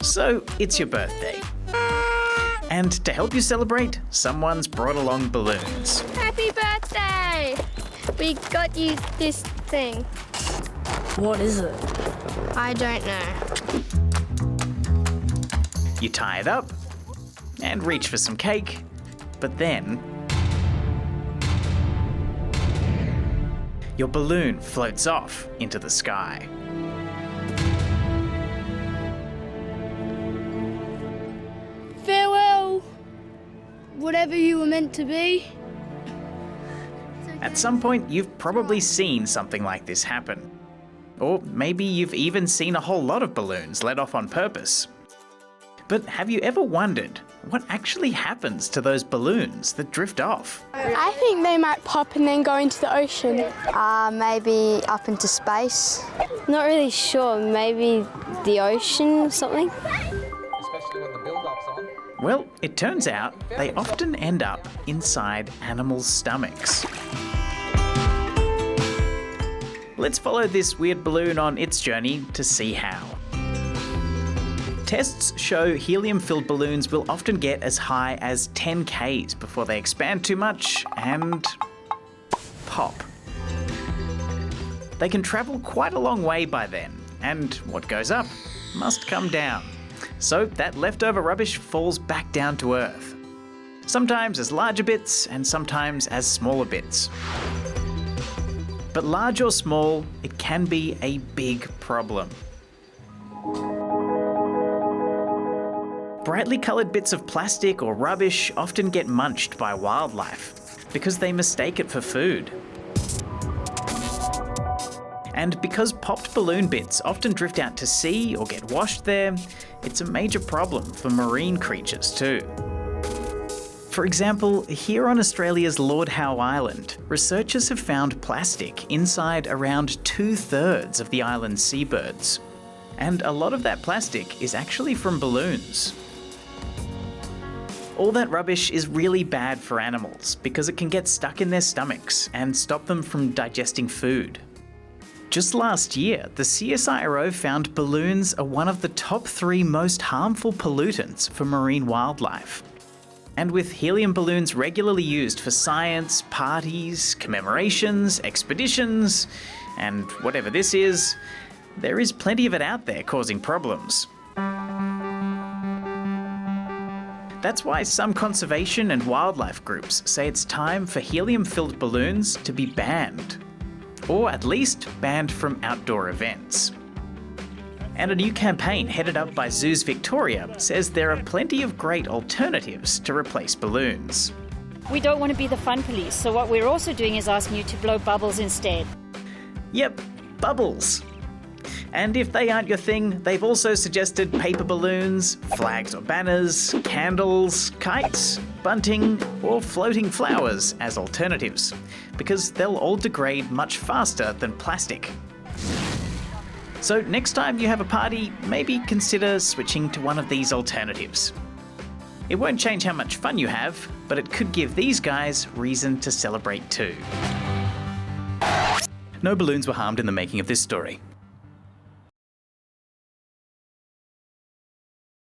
So it's your birthday. And to help you celebrate, someone's brought along balloons. Happy birthday! We got you this thing. What is it? I don't know. You tie it up and reach for some cake, but then your balloon floats off into the sky. Farewell, whatever you were meant to be. At some point, you've probably seen something like this happen. Or maybe you've even seen a whole lot of balloons let off on purpose. But have you ever wondered what actually happens to those balloons that drift off? I think they might pop and then go into the ocean. Maybe up into space. Not really sure. Maybe the ocean or something? Especially when the build-up's on. Well, it turns out they often end up inside animals' stomachs. Let's follow this weird balloon on its journey to see how. Tests show helium-filled balloons will often get as high as 10 Ks before they expand too much and pop. They can travel quite a long way by then, and what goes up must come down. So that leftover rubbish falls back down to Earth. Sometimes as larger bits and sometimes as smaller bits. But large or small, it can be a big problem. Brightly coloured bits of plastic or rubbish often get munched by wildlife because they mistake it for food. And because popped balloon bits often drift out to sea or get washed there, it's a major problem for marine creatures too. For example, here on Australia's Lord Howe Island, researchers have found plastic inside around 2/3 of the island's seabirds. And a lot of that plastic is actually from balloons. All that rubbish is really bad for animals because it can get stuck in their stomachs and stop them from digesting food. Just last year, the CSIRO found balloons are one of the top 3 most harmful pollutants for marine wildlife. And with helium balloons regularly used for science, parties, commemorations, expeditions, and whatever this is, there is plenty of it out there causing problems. That's why some conservation and wildlife groups say it's time for helium-filled balloons to be banned. Or at least banned from outdoor events. And a new campaign headed up by Zoos Victoria says there are plenty of great alternatives to replace balloons. We don't want to be the fun police, so what we're also doing is asking you to blow bubbles instead. Yep, bubbles. And if they aren't your thing, they've also suggested paper balloons, flags or banners, candles, kites, bunting, or floating flowers as alternatives, because they'll all degrade much faster than plastic. So next time you have a party, maybe consider switching to one of these alternatives. It won't change how much fun you have, but it could give these guys reason to celebrate too. No balloons were harmed in the making of this story.